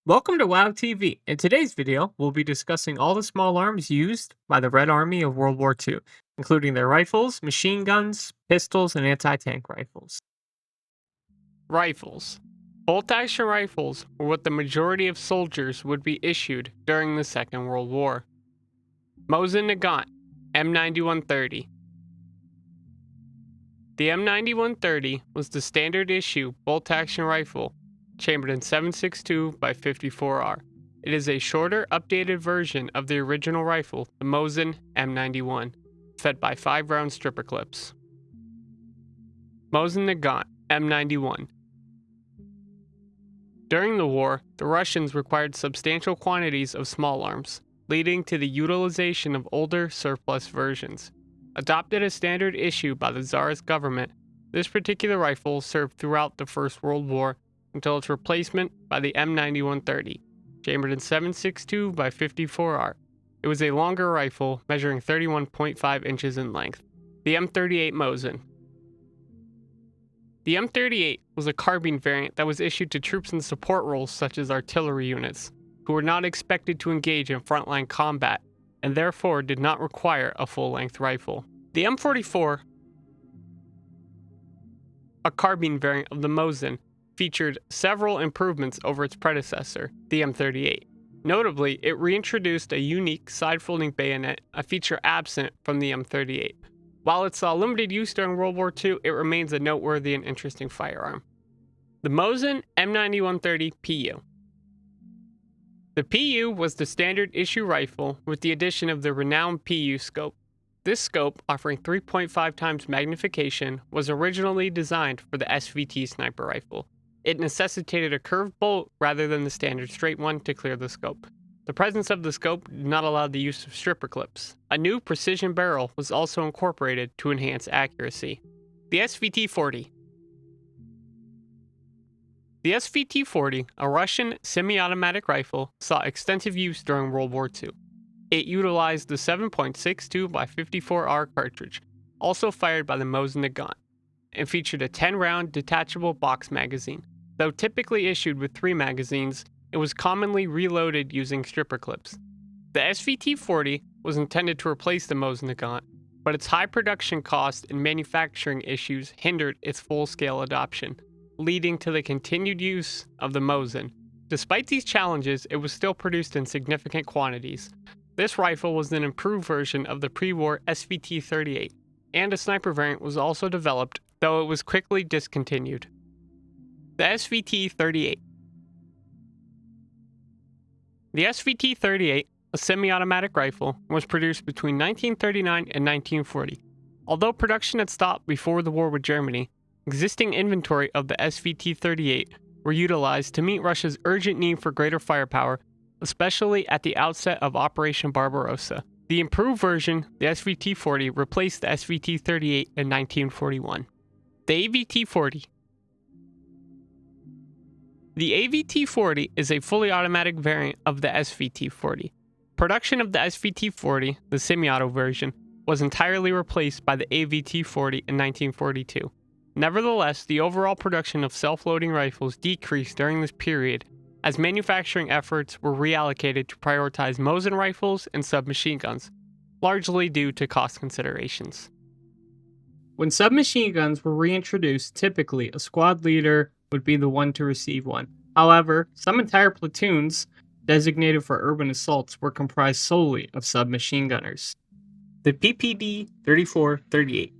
Welcome to WoW TV. In today's video, we'll be discussing all the small arms used by the Red Army of World War II, including their rifles, machine guns, pistols, and anti-tank rifles. Rifles. Bolt-action rifles were what the majority of soldiers would be issued during the Second World War. Machineguns, M9130. The M9130 was the standard issue bolt-action rifle chambered in 7.62 by 54R. It is a shorter, updated version of the original rifle, the Mosin M91, fed by 5-round stripper clips. Machineguns, M91. During the war, the Russians required substantial quantities of small arms, leading to the utilization of older surplus versions. Adopted as standard issue by the Tsarist government, this particular rifle served throughout the First World War until its replacement by the M9130, chambered in 7.62 by 54R. It was a longer rifle, measuring 31.5 inches in length. The M38 Mosin. The M38 was a carbine variant that was issued to troops in support roles such as artillery units, who were not expected to engage in frontline combat, and therefore did not require a full-length rifle. The M44, a carbine variant of the Mosin, featured several improvements over its predecessor, the M38. Notably, it reintroduced a unique side-folding bayonet, a feature absent from the M38. While it saw limited use during World War II, it remains a noteworthy and interesting firearm. The Mosin M9130 PU. The PU was the standard issue rifle with the addition of the renowned PU scope. This scope, offering 3.5 times magnification, was originally designed for the SVT sniper rifle. It necessitated a curved bolt rather than the standard straight one to clear the scope. The presence of the scope did not allow the use of stripper clips. A new precision barrel was also incorporated to enhance accuracy. The SVT-40. The SVT-40, a Russian semi-automatic rifle, saw extensive use during World War II. It utilized the 7.62 by 54R cartridge, also fired by the Machineguns, and featured a 10-round detachable box magazine. Though typically issued with 3 magazines, it was commonly reloaded using stripper clips. The SVT-40 was intended to replace the Machineguns, but its high production cost and manufacturing issues hindered its full-scale adoption, leading to the continued use of the Mosin. Despite these challenges, it was still produced in significant quantities. This rifle was an improved version of the pre-war SVT-38, and a sniper variant was also developed, though it was quickly discontinued. The SVT-38. The SVT-38, a semi-automatic rifle, was produced between 1939 and 1940. Although production had stopped before the war with Germany, existing inventory of the SVT-38 were utilized to meet Russia's urgent need for greater firepower, especially at the outset of Operation Barbarossa. The improved version, the SVT-40, replaced the SVT-38 in 1941. The AVT-40. The AVT-40 is a fully automatic variant of the SVT-40. Production of the SVT-40, the semi-auto version, was entirely replaced by the AVT-40 in 1942. Nevertheless, the overall production of self-loading rifles decreased during this period as manufacturing efforts were reallocated to prioritize Mosin rifles and submachine guns, largely due to cost considerations. When submachine guns were reintroduced, typically a squad leader would be the one to receive one. However, some entire platoons designated for urban assaults were comprised solely of submachine gunners. The PPD 3438.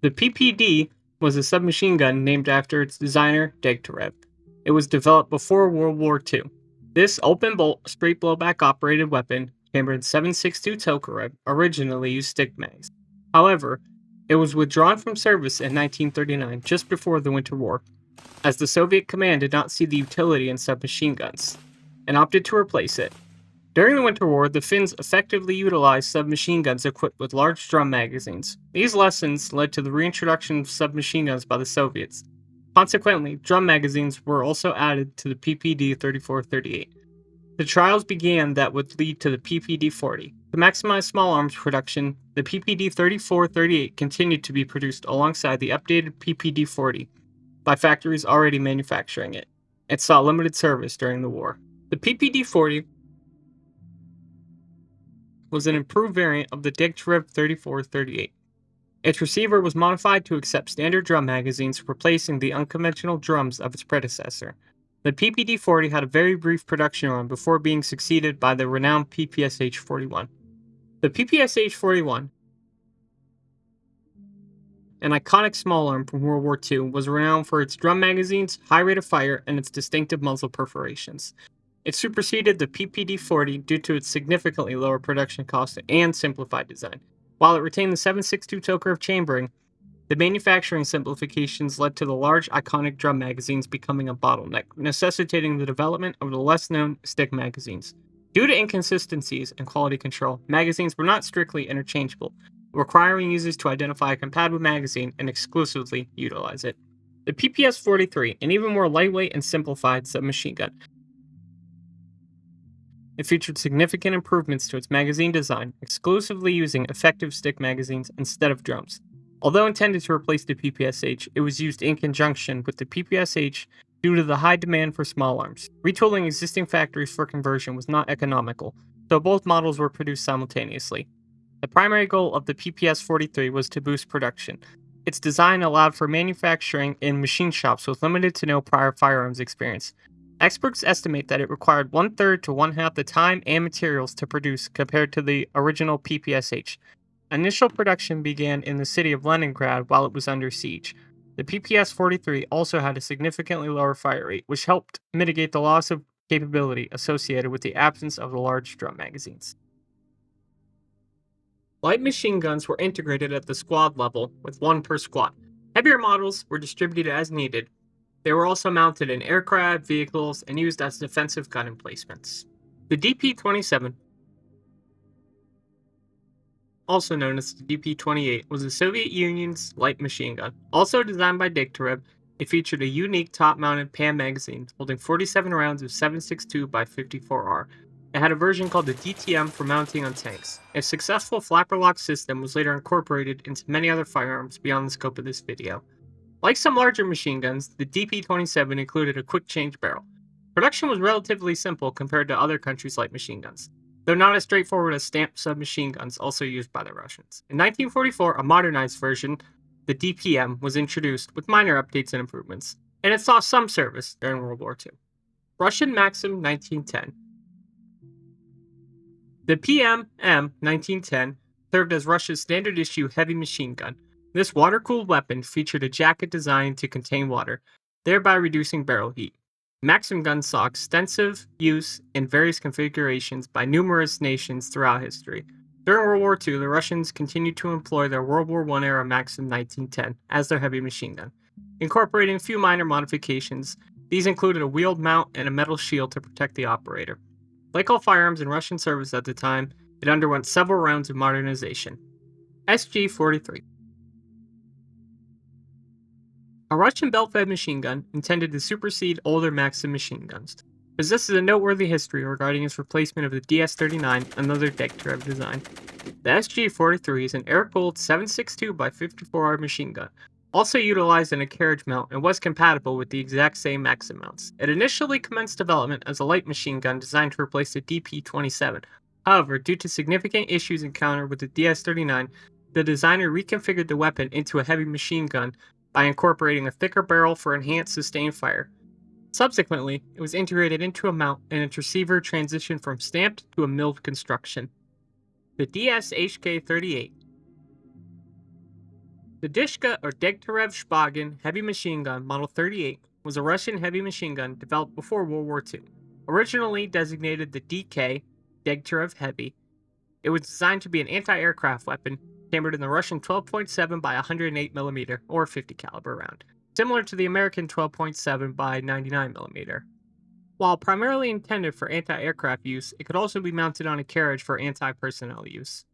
The PPD was a submachine gun named after its designer, Degtyarev. It was developed before World War II. This open-bolt, straight blowback operated weapon, chambered in 7.62 Tokarev, originally used stick mags. However, it was withdrawn from service in 1939, just before the Winter War, as the Soviet command did not see the utility in submachine guns, and opted to replace it. During the Winter War, the Finns effectively utilized submachine guns equipped with large drum magazines. These lessons led to the reintroduction of submachine guns by the Soviets. Consequently, drum magazines were also added to the PPD 3438. The trials began that would lead to the PPD 40. To maximize small arms production, the PPD 3438 continued to be produced alongside the updated PPD 40 by factories already manufacturing it, It saw limited service during the war. The PPD-40 was an improved variant of the Degtyarev 34-38. Its receiver was modified to accept standard drum magazines, replacing the unconventional drums of its predecessor. The PPD-40 had a very brief production run before being succeeded by the renowned PPSH-41. The PPSH-41, an iconic small arm from World War II, was renowned for its drum magazines, high rate of fire, and its distinctive muzzle perforations. It superseded the PPD-40 due to its significantly lower production cost and simplified design. While it retained the 7.62 toe curve chambering, the manufacturing simplifications led to the large iconic drum magazines becoming a bottleneck, necessitating the development of the less-known stick magazines. Due to inconsistencies in quality control, magazines were not strictly interchangeable, requiring users to identify a compatible magazine and exclusively utilize it. The PPS-43, an even more lightweight and simplified submachine gun. It featured significant improvements to its magazine design, exclusively using effective stick magazines instead of drums. Although intended to replace the PPSH, it was used in conjunction with the PPSH due to the high demand for small arms. Retooling existing factories for conversion was not economical, so both models were produced simultaneously. The primary goal of the PPS-43 was to boost production. Its design allowed for manufacturing in machine shops with limited to no prior firearms experience. Experts estimate that it required 1/3 to 1/2 the time and materials to produce compared to the original PPSH. Initial production began in the city of Leningrad while it was under siege. The PPS-43 also had a significantly lower fire rate, which helped mitigate the loss of capability associated with the absence of the large drum magazines. Light machine guns were integrated at the squad level, with one per squad. Heavier models were distributed as needed. They were also mounted in aircraft, vehicles, and used as defensive gun emplacements. The DP-27, also known as the DP-28, was the Soviet Union's light machine gun. Also designed by Degtyarev, it featured a unique top-mounted PAM magazine holding 47 rounds of 7.62 by 54R. It had a version called the DTM for mounting on tanks. A successful flapper lock system was later incorporated into many other firearms beyond the scope of this video. Like some larger machine guns, the DP-27 included a quick-change barrel. Production was relatively simple compared to other countries' light machine guns, though not as straightforward as stamped submachine guns also used by the Russians. In 1944, a modernized version, the DPM, was introduced with minor updates and improvements, and it saw some service during World War II. Russian Maxim 1910. The PM-M 1910 served as Russia's standard-issue heavy machine gun. This water-cooled weapon featured a jacket designed to contain water, thereby reducing barrel heat. Maxim guns saw extensive use in various configurations by numerous nations throughout history. During World War II, the Russians continued to employ their World War I-era Maxim 1910 as their heavy machine gun, incorporating a few minor modifications. These included a wheeled mount and a metal shield to protect the operator. Like all firearms in Russian service at the time, it underwent several rounds of modernization. SG-43. A Russian belt-fed machine gun intended to supersede older Maxim machine guns, possesses a noteworthy history regarding its replacement of the DS-39, another Degtyarev design. The SG-43 is an air-cooled 7.62 by 54R machine gun, also utilized in a carriage mount and was compatible with the exact same Maxim mounts. It initially commenced development as a light machine gun designed to replace the DP-27. However, due to significant issues encountered with the DS-39, the designer reconfigured the weapon into a heavy machine gun by incorporating a thicker barrel for enhanced sustained fire. Subsequently, it was integrated into a mount and its receiver transitioned from stamped to a milled construction. The DS-HK-38. The Dishka or Degtyarev Shpagin heavy machine gun Model 38 was a Russian heavy machine gun developed before World War II. Originally designated the DK, Degtyarev Heavy, it was designed to be an anti-aircraft weapon chambered in the Russian 12.7 by 108mm or 50 caliber round, similar to the American 12.7 by 99mm. While primarily intended for anti-aircraft use, it could also be mounted on a carriage for anti-personnel use.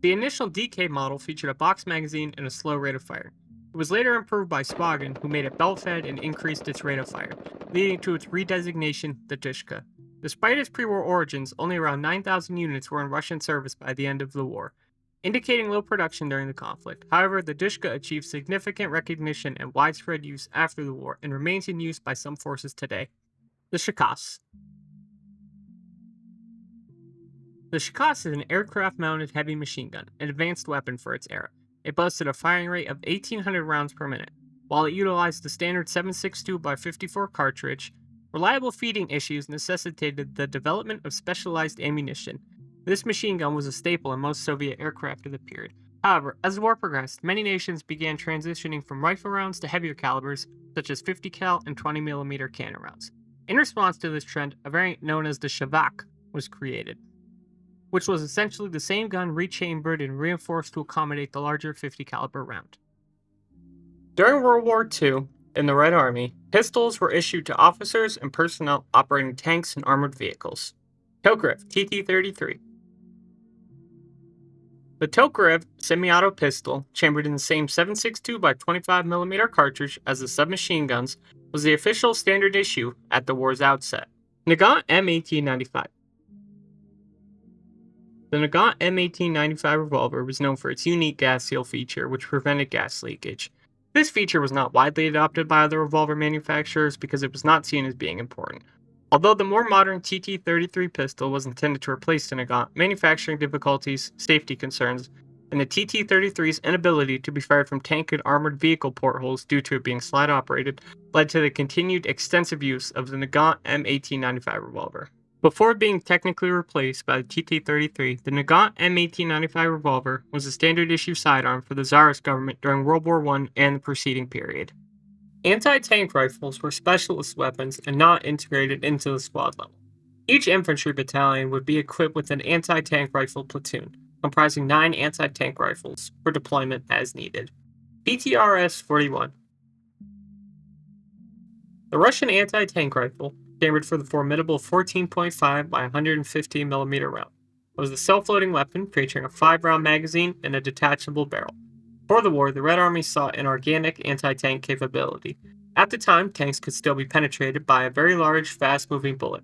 The initial DK model featured a box magazine and a slow rate of fire. It was later improved by Shpagin, who made it belt-fed and increased its rate of fire, leading to its redesignation, the Dishka. Despite its pre-war origins, only around 9,000 units were in Russian service by the end of the war, indicating low production during the conflict. However, the Dishka achieved significant recognition and widespread use after the war and remains in use by some forces today. The Chakas. The Chakas is an aircraft-mounted heavy machine gun, an advanced weapon for its era. It boasted a firing rate of 1,800 rounds per minute. While it utilized the standard 7.62x54 cartridge, reliable feeding issues necessitated the development of specialized ammunition. This machine gun was a staple in most Soviet aircraft of the period. However, as the war progressed, many nations began transitioning from rifle rounds to heavier calibers, such as 50 cal and 20mm cannon rounds. In response to this trend, a variant known as the Shavak was created, which was essentially the same gun rechambered and reinforced to accommodate the larger 50 caliber round. During World War II, in the Red Army, pistols were issued to officers and personnel operating tanks and armored vehicles. Tokarev TT-33. The Tokarev semi-auto pistol, chambered in the same 7.62x25mm cartridge as the submachine guns, was the official standard issue at the war's outset. Nagant M1895. The Nagant M1895 revolver was known for its unique gas seal feature, which prevented gas leakage. This feature was not widely adopted by other revolver manufacturers because it was not seen as being important. Although the more modern TT-33 pistol was intended to replace the Nagant, manufacturing difficulties, safety concerns, and the TT-33's inability to be fired from tank and armored vehicle portholes due to it being slide-operated led to the continued extensive use of the Nagant M1895 revolver. Before being technically replaced by the TT-33, the Nagant M1895 revolver was a standard-issue sidearm for the Tsarist government during World War I and the preceding period. Anti-tank rifles were specialist weapons and not integrated into the squad level. Each infantry battalion would be equipped with an anti-tank rifle platoon, comprising 9 anti-tank rifles, for deployment as needed. PTRS-41. The Russian anti-tank rifle, chambered for the formidable 14.5 by 115mm round, was a self-loading weapon featuring a 5-round magazine and a detachable barrel. For the war, the Red Army sought an organic anti-tank capability. At the time, tanks could still be penetrated by a very large, fast-moving bullet.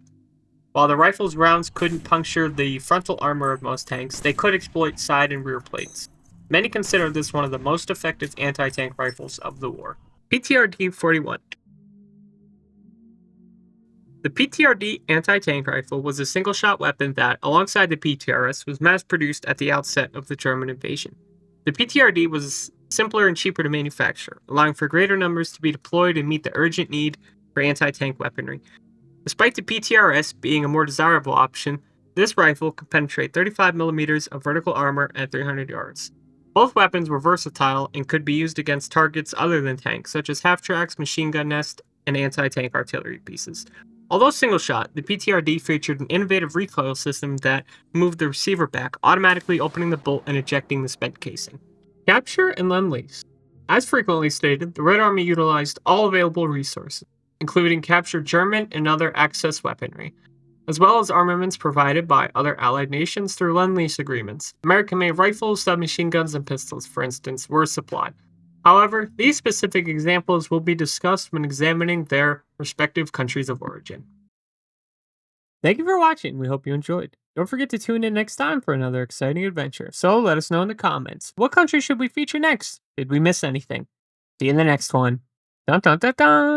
While the rifle's rounds couldn't puncture the frontal armor of most tanks, they could exploit side and rear plates. Many consider this one of the most effective anti-tank rifles of the war. PTRD-41. The PTRD anti-tank rifle was a single-shot weapon that, alongside the PTRS, was mass-produced at the outset of the German invasion. The PTRD was simpler and cheaper to manufacture, allowing for greater numbers to be deployed and meet the urgent need for anti-tank weaponry. Despite the PTRS being a more desirable option, this rifle could penetrate 35mm of vertical armor at 300 yards. Both weapons were versatile and could be used against targets other than tanks, such as half-tracks, machine gun nests, and anti-tank artillery pieces. Although single-shot, the PTRD featured an innovative recoil system that moved the receiver back, automatically opening the bolt and ejecting the spent casing. Capture and Lendlease. As frequently stated, the Red Army utilized all available resources, including captured German and other Axis weaponry, as well as armaments provided by other Allied nations through Lend-Lease agreements. American-made rifles, submachine guns, and pistols, for instance, were supplied. However, these specific examples will be discussed when examining their respective countries of origin. Thank you for watching. We hope you enjoyed. Don't forget to tune in next time for another exciting adventure. So let us know in the comments. What country should we feature next? Did we miss anything? See you in the next one. Dun dun dun dun!